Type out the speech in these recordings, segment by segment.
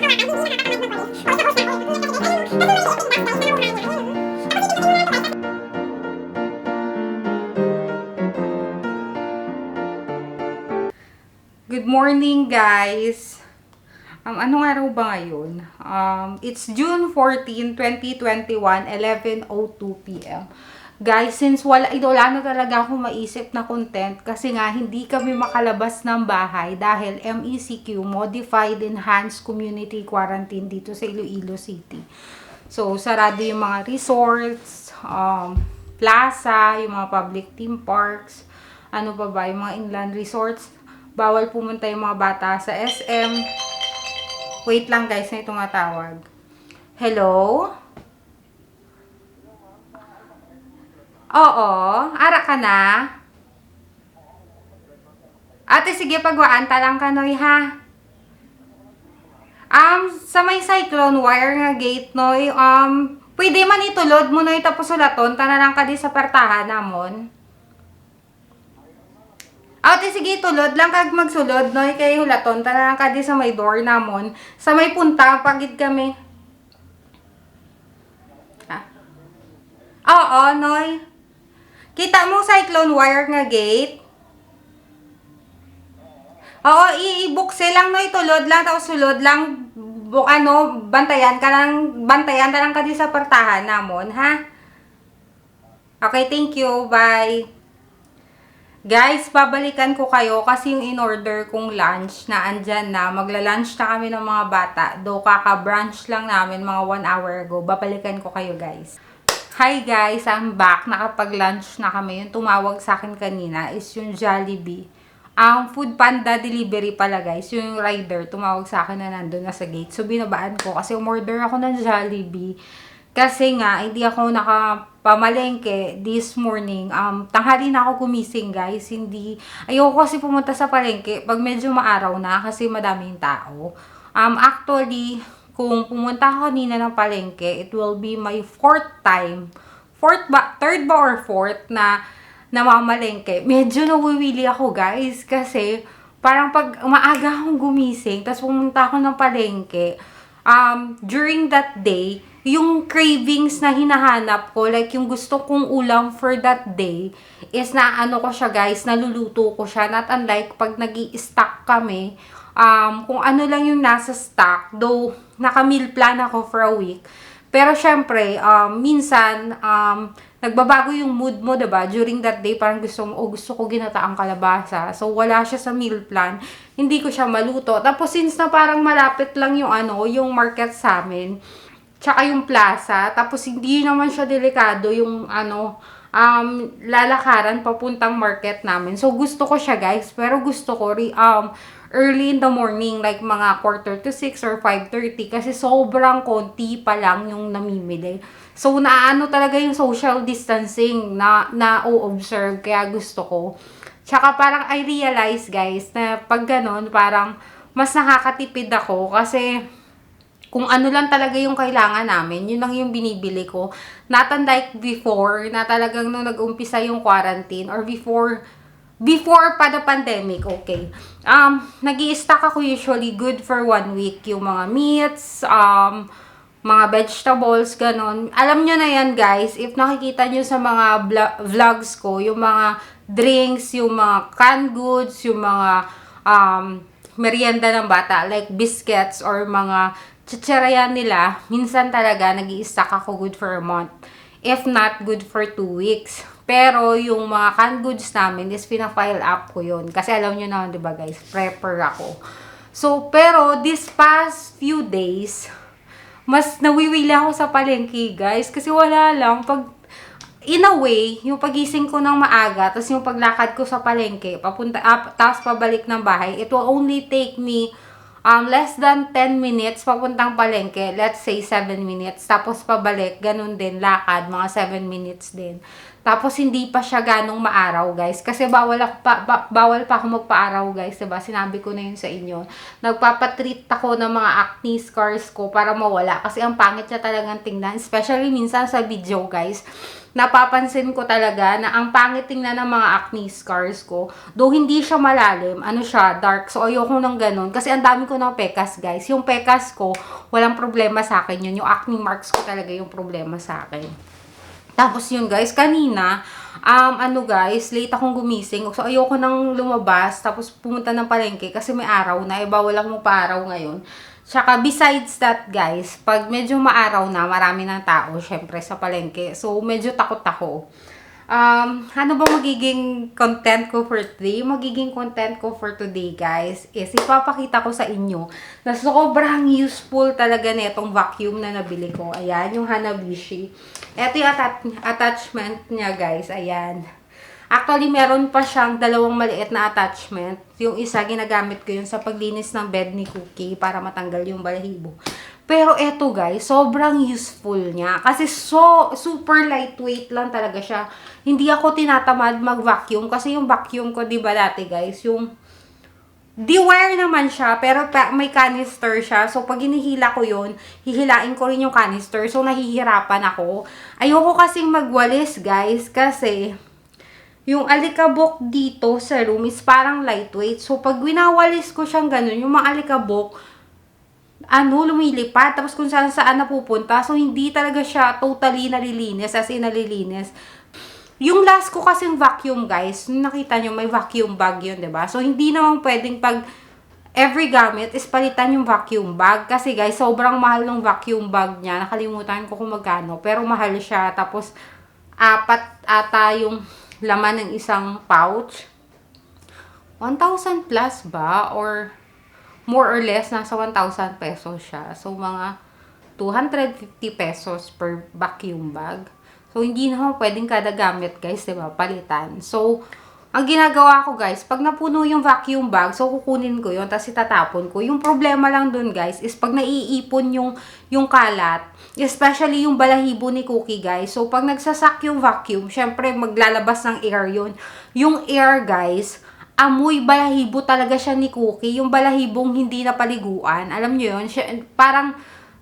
Good morning, guys. Anong araw ba ngayon? It's June 14, 2021, 11:02 p.m. Guys, since wala na talaga akong maisip na content kasi nga hindi kami makalabas ng bahay dahil MECQ, Modified Enhanced Community Quarantine dito sa Iloilo City. So, sarado yung mga resorts, plaza, yung mga public theme parks, ano pa ba, yung mga inland resorts. Bawal pumunta yung mga bata sa SM. Wait lang guys, may tumatawag. Hello? Oo, ara ka na? Ate, sige, pagwaan, talang ka noy ha. Sa may cyclone wire nga gate noy, pwede man itulod mo noy tapos ulaton, tanalang ka di sa pertahan namon. Ate, sige, tulod lang kag magsulod, noy, kay hulaton, tanan ka di sa may door namon. Sa may punta, pagid kami. Oo, noy. Kita mo cyclone wire nga gate? Oo, i-bukse lang, noy, tulod lang, tapos sulod lang, bantayan lang ka di sa pertahan namon, ha? Okay, thank you, bye. Guys, babalikan ko kayo kasi yung in-order kong lunch na andyan na. Magla-lunch na kami ng mga bata. Though kaka-brunch lang namin mga 1 hour ago. Babalikan ko kayo guys. Hi guys, I'm back. Nakapag-lunch na kami. Yung tumawag sa akin kanina is yung Jollibee. Ang Food Panda delivery pala guys. Yung rider tumawag sa akin na nandun na sa gate. So binabaan ko kasi umorder ako ng Jollibee. Kasi nga, hindi ako nakapamalengke this morning. Tanghali na ako gumising, guys. Ayoko kasi pumunta sa palengke pag medyo maaraw na kasi madaming tao. Actually, kung pumunta ako kanina ng palengke, it will be my third ba or fourth na namamalengke. Medyo nawiwili ako, guys. Kasi, parang pag maaga akong gumising, tapos pumunta ako ng palengke, during that day, yung cravings na hinahanap ko, like yung gusto kong ulam for that day, is na ano ko siya guys, naluluto ko siya. Not unlike pag nag-i-stock kami, kung ano lang yung nasa stock, though naka-meal plan ako for a week. Pero syempre, minsan, nagbabago yung mood mo, diba? During that day, parang gusto ko ginataang kalabasa. So, wala siya sa meal plan. Hindi ko siya maluto. Tapos, since na parang malapit lang yung market sa amin, tsaka yung plaza, tapos hindi naman siya delikado yung lalakaran papuntang market namin. So, gusto ko siya guys, pero gusto ko early in the morning, like mga 5:45 or 5:30, kasi sobrang konti pa lang yung namimili. So, naano talaga yung social distancing na o-observe, kaya gusto ko. Tsaka parang I realize guys, na pag ganun, parang mas nakakatipid ako, kasi kung ano lang talaga yung kailangan namin, yun lang yung binibili ko. Not unlike before, na talagang nung nag-umpisa yung quarantine, or before pa the pandemic, okay. Nag-i-stock ako usually good for 1 week. Yung mga meats, mga vegetables, ganon. Alam nyo na yan guys, if nakikita nyo sa mga vlogs ko, yung mga drinks, yung mga canned goods, yung mga merienda ng bata, like biscuits or mga chichirayan nila, minsan talaga nag-i-stock ako good for a month. If not, good for 2 weeks. Pero yung mga canned goods namin is pina-file up ko yun. Kasi alam nyo naman, diba guys, prepper ako. So, pero this past few days, mas nawiwili ako sa palengke guys. Kasi wala lang, in a way, yung pagising ko ng maaga, tapos yung paglakad ko sa palengke, tapos pabalik ng bahay, it will only take me less than 10 minutes papuntang palengke, let's say 7 minutes, tapos pabalik, ganun din, lakad, mga 7 minutes din. Tapos hindi pa siya ganong maaraw guys, kasi bawal pa ako magpaaraw guys, diba? Sinabi ko na yun sa inyo. Nagpapatreat ako ng mga acne scars ko para mawala, kasi ang pangit niya talagang tingnan, especially minsan sa video guys. napapansin ko talaga na ang pangit tingnan ng mga acne scars ko. Though hindi siya malalim, ano siya, dark. So, ayoko nang ganun. Kasi ang dami ko ng pekas, guys. Yung pekas ko, walang problema sa akin yun. Yung acne marks ko talaga yung problema sa akin. Tapos yun, guys, kanina, ano guys, late akong gumising. So, ayoko nang lumabas. Tapos, pumunta ng palengke kasi may araw na. Bawal lang mo pa araw ngayon. Tsaka, besides that, guys, pag medyo maaraw na, marami ng tao, syempre, sa palengke. So, medyo takot ako. Ano ba magiging content ko for today? Magiging content ko for today, guys, is ipapakita ko sa inyo na sobrang useful talaga nitong vacuum na nabili ko. Ayan, yung Hanabishi. Ito yung attachment niya, guys. Ayan. Actually, meron pa siyang dalawang maliit na attachment. Yung isa, ginagamit ko yun sa paglinis ng bed ni Cookie para matanggal yung balahibo. Pero eto guys, sobrang useful niya. Kasi super lightweight lang talaga siya. Hindi ako tinatamad mag-vacuum. Kasi yung vacuum ko, di ba dati guys, yung di-wire naman siya, pero may canister siya. So, pag hinihila ko yun, hihilain ko rin yung canister. So, nahihirapan ako. Ayoko kasing magwalis guys, kasi yung alikabok dito sa room is parang lightweight. So, pag winawalis ko siyang ganun, yung mga alikabok, lumilipat. Tapos, kung saan napupunta. So, hindi talaga siya totally nalilinis, as in nalilinis. Yung last ko kasing vacuum, guys, nakita nyo, may vacuum bag yun, diba? So, hindi naman pwedeng pag every gamit is palitan yung vacuum bag. Kasi, guys, sobrang mahal ng vacuum bag niya. Nakalimutan ko kung magkano. Pero, mahal siya. Tapos, 4 ata yung laman ng isang pouch. 1,000 plus ba? Or more or less, nasa 1,000 pesos siya. So, mga 250 pesos per vacuum bag. So, hindi naman pwedeng kada gamit, guys, diba? Palitan. So, ang ginagawa ko, guys, pag napuno yung vacuum bag, so, kukunin ko yun, tapos itatapon ko. Yung problema lang dun, guys, is pag naiipon yung kalat, especially yung balahibo ni Cookie, guys. So, pag nagsasak yung vacuum, syempre, maglalabas ng air yun. Yung air, guys, amoy balahibo talaga siya ni Cookie. Yung balahibong hindi na paliguan. Alam nyo yun? Parang,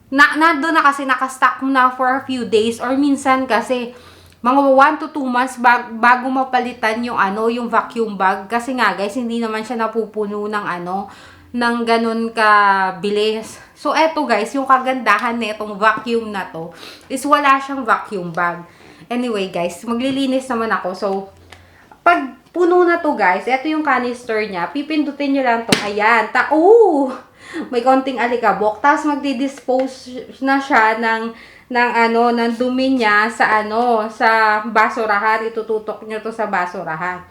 nando na kasi nakastock na for a few days. Or minsan kasi, mga 1 to 2 months bago mapalitan yung yung vacuum bag. Kasi nga, guys, hindi naman siya napupuno ng ng ganun kabilis. So, eto guys, yung kagandahan nitong vacuum na to is wala siyang vacuum bag. Anyway, guys, maglilinis naman ako. So, pag puno na to, guys, eto yung canister niya. Pipindutin nyo lang to. Ayan. May konting alikabok. Tapos, magdi-dispose na siya ng dumi niya sa sa basurahan. Itututok nyo to sa basurahan.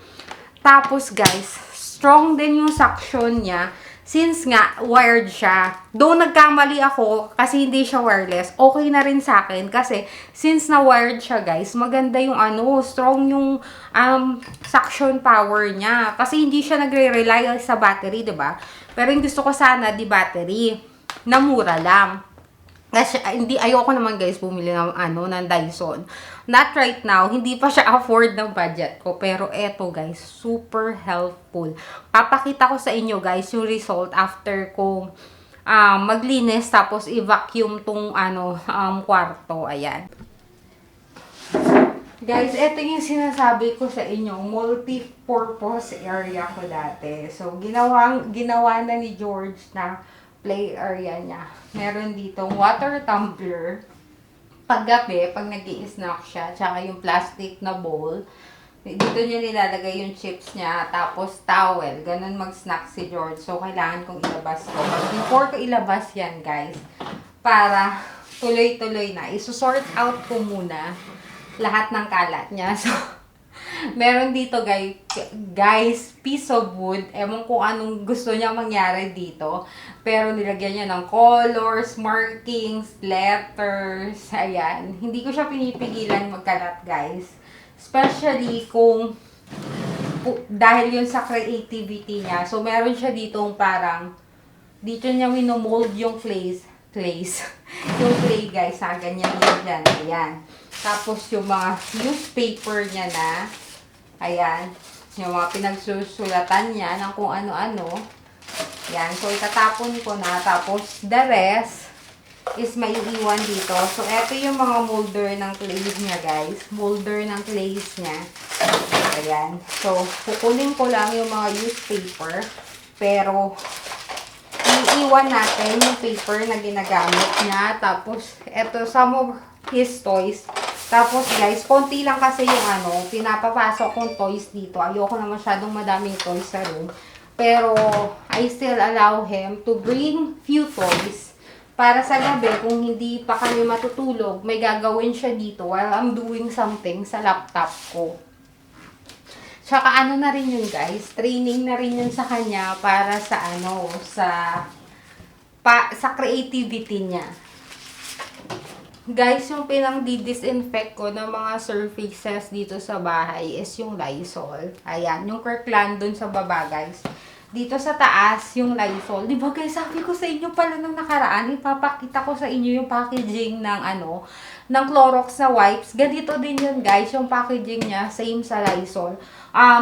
Tapos, guys, strong din yung suction niya. Since nga, wired siya. Though nagkamali ako, kasi hindi siya wireless, okay na rin sa akin. Kasi, since na wired siya, guys, maganda yung strong yung suction power niya. Kasi hindi siya nagre-rely sa battery, diba? Pero yung gusto ko sana, di battery, na mura lang. Kasi ayoko naman guys bumili ng ng Dyson. Not right now, hindi pa siya afford ng budget ko. Pero eto guys, super helpful. Papakita ko sa inyo guys yung result after kong maglinis tapos i-vacuum tong kwarto. Ayan. Guys, eto yung sinasabi ko sa inyo, multi-purpose area ko dati. So, ginawa na ni George na play area niya. Meron ditong water tumbler. Paggabi, pag nag-i-snack siya, tsaka yung plastic na bowl. Dito niya nilalagay yung chips niya, tapos towel. Ganun mag-snack si George. So, kailangan kong ilabas ko. Before ko ilabas yan, guys, para tuloy-tuloy na. Isusort out ko muna lahat ng kalat niya. So, meron dito guys, piece of wood. Ewan kung anong gusto niya mangyari dito. Pero nilagyan niya ng colors, markings, letters. Ayan. Hindi ko siya pinipigilan magkalat, guys. Especially kung dahil yun sa creativity niya. So, meron siya ditong parang dito niya winomold yung clays. Yung clay, guys, ha? Ganyan yan. Ayan. Tapos, yung mga newspaper niya na, ayan, yung mga pinagsusulatan niya ng kung ano-ano. Yan. So, itatapon ko na. Tapos, the rest, is maiiwan dito. So, eto yung mga molder ng clays niya, guys. Molder ng clays niya. Ayan. So, kukunin ko lang yung mga used paper. Pero, iiwan natin yung paper na ginagamit niya. Tapos, eto, some of his toys. Tapos, guys, konti lang kasi yung pinapapasok kong toys dito. Ayoko na masyadong madaming toys sa room. Pero, I still allow him to bring few toys. Para sa gabi, kung hindi pa kami matutulog, may gagawin siya dito while I'm doing something sa laptop ko. Tsaka na rin yun, guys, training na rin yun sa kanya para sa sa creativity niya. Guys, yung pinang-disinfect ko ng mga surfaces dito sa bahay is yung Lysol. Ayan, yung Kirkland dun sa baba, guys. Dito sa taas, yung Lysol. Di ba guys, sabi ko sa inyo pala nung nakaraan, ipapakita ko sa inyo yung packaging ng ng Clorox na wipes. Ganito din yun guys, yung packaging niya, same sa Lysol.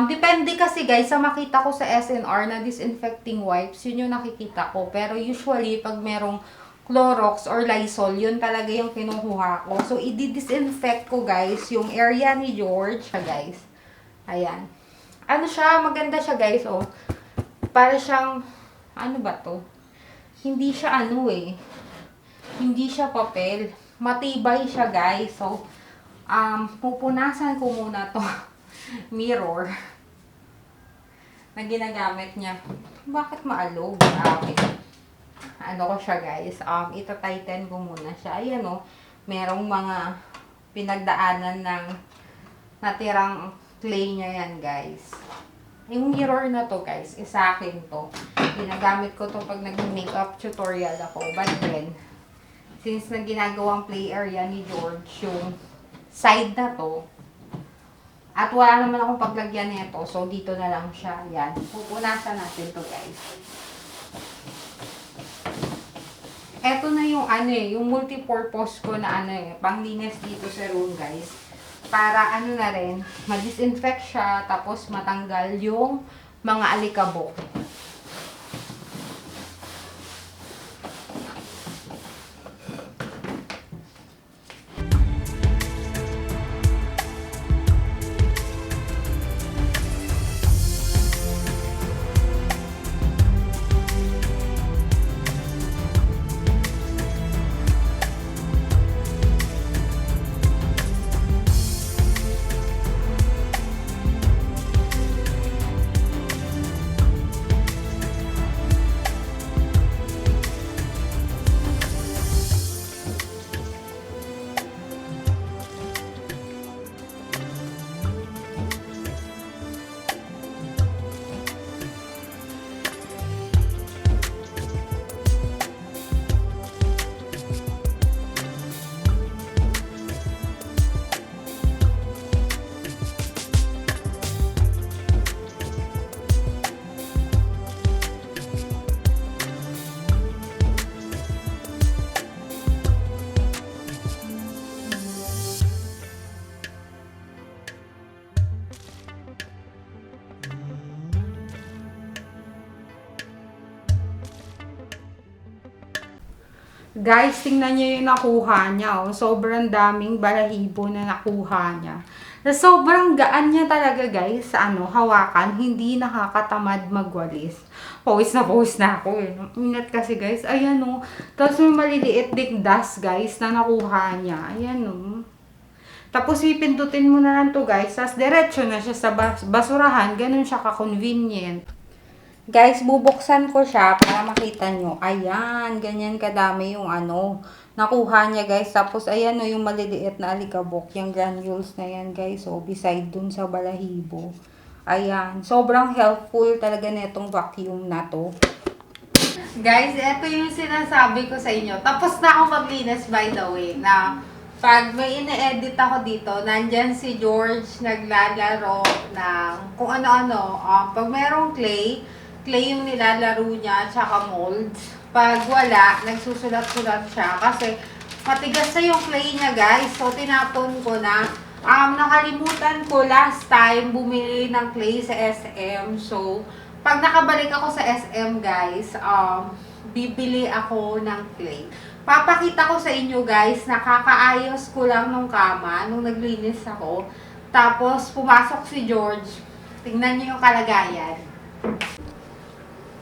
Depende kasi guys, sa makita ko sa SNR na disinfecting wipes, yun yung nakikita ko. Pero usually, pag merong Clorox or Lysol, yun talaga yung kinukuha ko. So, i-disinfect ko guys, yung area ni George, guys. Ayan. Maganda siya guys, oh. Para siyang, ba to? Hindi siya hindi siya papel. Matibay siya, guys. So, pupunasan ko muna to mirror na ginagamit niya. Bakit maalog? Okay. Ko siya, guys. Ita-tighten ko muna siya. Ayan, merong mga pinagdaanan ng natirang clay niya yan, guys. Yung mirror na to, guys, is sa akin to. Ginagamit ko to pag nag-makeup tutorial ako. But then, since na ginagawang play area ni George, yung side na to, at wala naman akong paglagyan nito, so dito na lang siya. Yan. Pupunasan natin to, guys. Eto na yung yung multi-purpose ko na panglinis dito sa room, guys. Para na rin, ma-disinfect siya, tapos matanggal yung mga alikabok. Guys, tingnan niyo yung nakuha niya. Oh. Sobrang daming balahibo na nakuha niya. Sobrang gaan niya talaga, guys, sa hawakan. Hindi nakakatamad magwalis. Pawis na ako eh. Ingat kasi, guys. Ayan o. Tapos may maliliit ding dust, guys, na nakuha niya. Ayan o. Tapos ipindutin mo na lang to, guys. Tapos diretso na siya sa basurahan. Ganun siya ka-convenient. Guys, bubuksan ko siya para makita nyo. Ayan, ganyan kadami yung nakuha niya, guys. Tapos, ayan yung maliliit na alikabok. Yung granules na yan, guys. So, beside dun sa balahibo. Ayan. Sobrang helpful talaga netong vacuum na to. Guys, ito yung sinasabi ko sa inyo. Tapos na ako maglinis, by the way, na pag may ine-edit ako dito, nandyan si George naglalaro ng kung ano-ano. Pag merong clay yung nilalaro niya, tsaka molds. Pag wala, nagsusulat-sulat siya. Kasi matigas na yung clay niya, guys. So, tinapon ko na. Nakalimutan ko last time bumili ng clay sa SM. So, pag nakabalik ako sa SM, guys, bibili ako ng clay. Papakita ko sa inyo guys, nakakaayos ko lang nung kama, nung naglinis ako. Tapos, pumasok si George. Tingnan niyo yung kalagayan.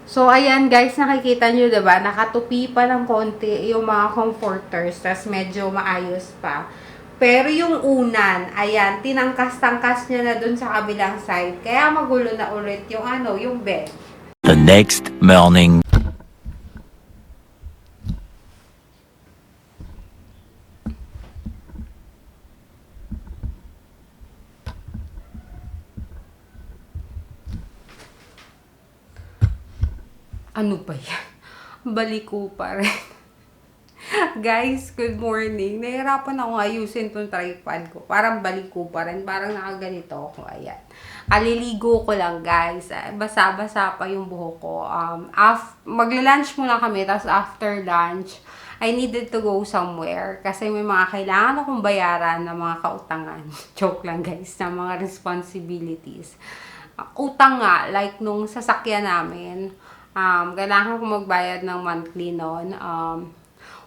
So, ayan guys, nakikita nyo, diba? Nakatupi pa ng konti yung mga comforters. Tas medyo maayos pa. Pero yung unan, ayan, tinangkas-tangkas niya na dun sa kabilang side. Kaya magulo na ulit yung yung bed. The next morning. Ano ba yan? Baliko pa rin. Guys, good morning. Nahirapan ako ayusin itong tripod ko. Parang baliko pa rin. Parang nakaganito ako. Ayan. Kaliligo ko lang, guys. Basa-basa pa yung buhok ko. Magla-lunch muna kami. Tapos after lunch, I needed to go somewhere. Kasi may mga kailangan akong bayaran na mga kautangan. Joke lang, guys. Na mga responsibilities. Utang nga. Like nung sasakyan namin. Kailangan ko magbayad ng monthly noon.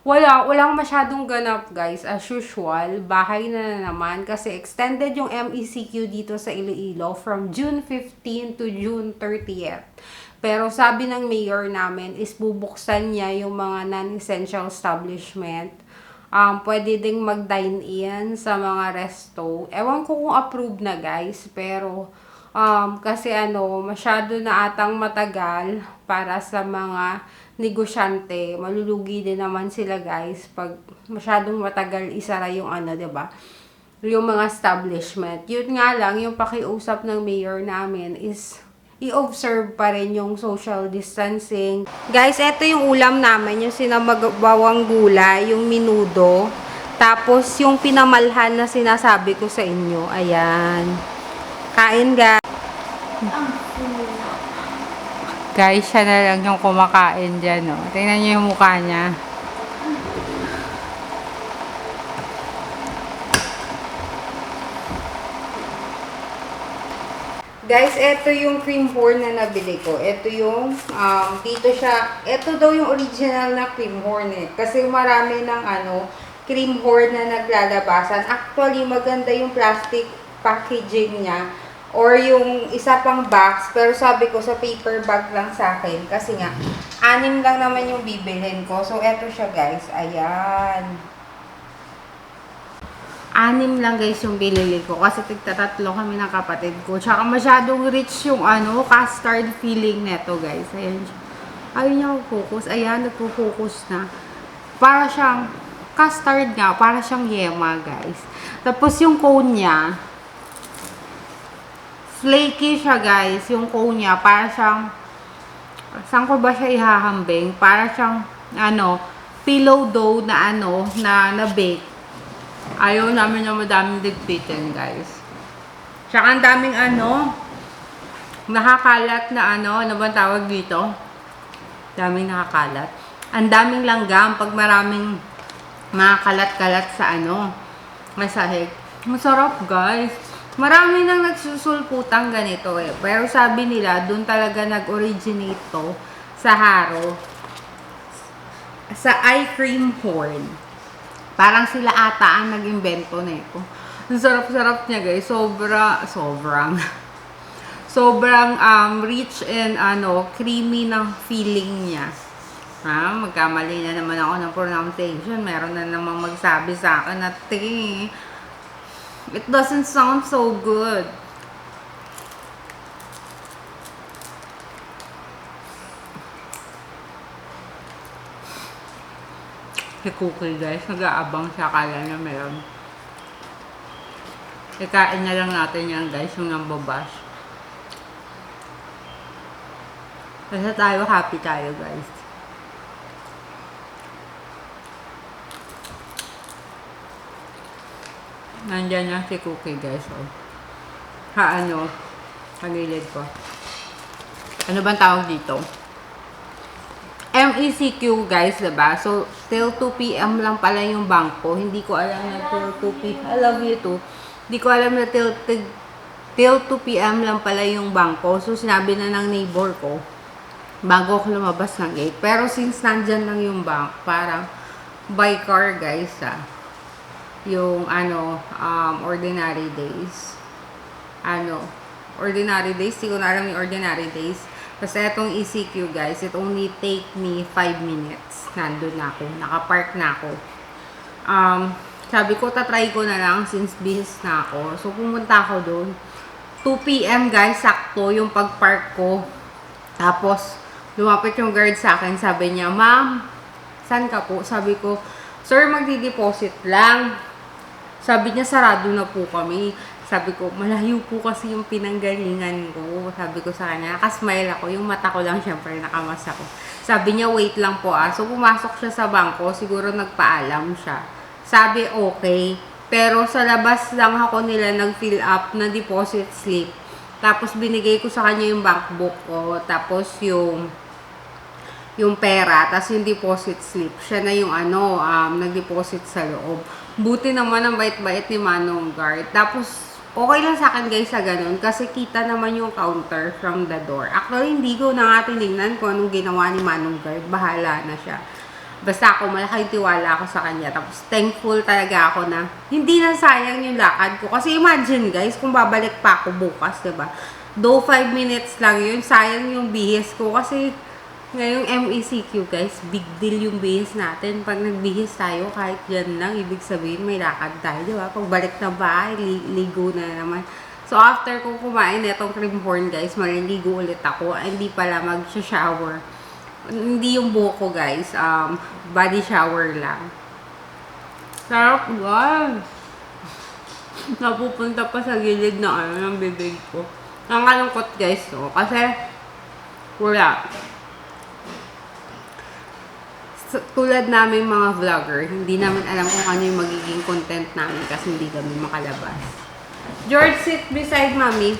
Walang masyadong ganap guys. As usual, bahay na naman kasi extended yung MECQ dito sa Iloilo from June 15 to June 30th. Pero sabi ng mayor namin is bubuksan niya yung mga non-essential establishment. Pwede ding mag-dine-in sa mga resto. Ewan ko kung approved na guys, pero kasi masyado na atang matagal para sa mga negosyante. Malulugi din naman sila guys pag masyadong matagal isara yung diba? Yung mga establishment. Yun nga lang, yung pakiusap ng mayor namin is i-observe pa rin yung social distancing. Guys, eto yung ulam namin, yung sinamagawang gulay, yung minudo. Tapos yung pinamalhan na sinasabi ko sa inyo. Ayan. Kain guys. Guys, siya na lang yung kumakain dyan, no? Tingnan niyo yung mukha niya. Guys, ito yung Creamhorn na nabili ko. Ito yung, dito siya, ito daw yung original na Creamhorn eh. Kasi marami ng Creamhorn na naglalabasan. Actually, maganda yung plastic packaging niya. Or yung isa pang box, pero sabi ko sa paper bag lang sa akin. Kasi nga, 6 lang naman yung bibilhin ko. So, eto siya guys. Ayan. 6 lang guys yung binili ko. Kasi tigtatatlo kami ng kapatid ko. Tsaka masyadong rich yung custard feeling neto guys. Ayan siya. Ayun niya focus. Ayan, nagpo-focus na. Para siyang custard nga. Para siyang yema guys. Tapos yung cone niya, flaky siya guys, yung cone niya, para siyang, saan ko ba siya ihahambing? Para siyang, pillow dough na na bake. Ayaw namin na madaming digpitin guys. Tsaka ang daming nakakalat na ano ba tawag dito? Daming nakakalat. Ang daming langgam pag maraming mga kalat-kalat sa masahig. Masarap guys. Marami nang nagsusulputang ganito eh. Pero sabi nila, doon talaga nag-originate to sa Jaro. Sa Creamhorn. Parang sila ata ang nag-invento nito. Ang sarap-sarap niya guys. Sobrang rich and creamy ng feeling niya. Magkamali na naman ako ng pronunciation. Meron na namang magsabi sa akin na it doesn't sound so good. Si Cookie guys, nag-aabang siya, kala niya meron. Ikain na lang natin yan guys, yung nambabash. Kasi tayo, happy tayo guys. Nandyan na si Cookie guys. Oh. Kagilid ko. Ano bang tawag dito? MECQ guys, diba? So, till 2 PM lang pala yung bangko. Hindi ko alam na till 2 PM. I love you too. Hindi ko alam na till 2 PM lang pala yung bangko. So, sinabi na ng neighbor ko bago ako lumabas ng gate. Pero since nandyan lang yung bank, parang by car guys yung ordinary days. Ordinary days, hindi ko na alam yung ordinary days. Basta itong ECQ guys, it only take me 5 minutes. Nandun na ako, nakapark na ako. Sabi ko, tatry ko na lang since business na ako. So, pumunta ako doon. 2 p.m. guys, sakto yung pagpark ko. Tapos, lumapit yung guard sa akin. Sabi niya, ma'am, saan ka po? Sabi ko, sir, magdi-deposit lang. Sabi niya, sarado na po kami. Sabi ko, malayo po kasi yung pinanggalingan ko. Sabi ko sa kanya, nakasmile ako. Yung mata ko lang, syempre, nakamasa ko. Sabi niya, wait lang po ah. So, pumasok siya sa bangko. Siguro nagpaalam siya. Sabi, okay. Pero sa labas lang ako nila nag-fill up na deposit slip. Tapos, binigay ko sa kanya yung bankbook ko. Tapos, yung pera. Tapos, yung deposit slip. Siya na yung nag-deposit sa loob. Buti naman ang bait-bait ni Manong Guard. Tapos, okay lang sa akin guys sa ganun kasi kita naman yung counter from the door. Actually, hindi ko na nga tinignan kung anong ginawa ni Manong Guard. Bahala na siya. Basta ako, malaking tiwala ako sa kanya. Tapos, thankful talaga ako na hindi na sayang yung lakad ko. Kasi imagine guys, kung babalik pa ako bukas, diba? Though 5 minutes lang yun, sayang yung bihis ko. Kasi, ngayong MECQ guys, big deal yung bihis natin. Pag nagbihis tayo, kahit yan lang, ibig sabihin may lakad tayo, di ba? Pag balik na bahay, ligo na naman. So, after ko kumain itong Creamhorn guys, maliligo ulit ako. Hindi pala mag-shower. Hindi yung buhok ko guys, body shower lang. Sarap guys! Napupunta pa sa gilid na ng bibig ko. Nangalungkot guys, no? Kasi, wala. Tulad namin mga vlogger, hindi namin alam kung ano yung magiging content namin kasi hindi kami makalabas. George, sit beside mommy.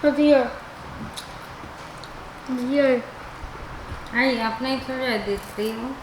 What's here? What's here? Ay, apply for Reddit, no?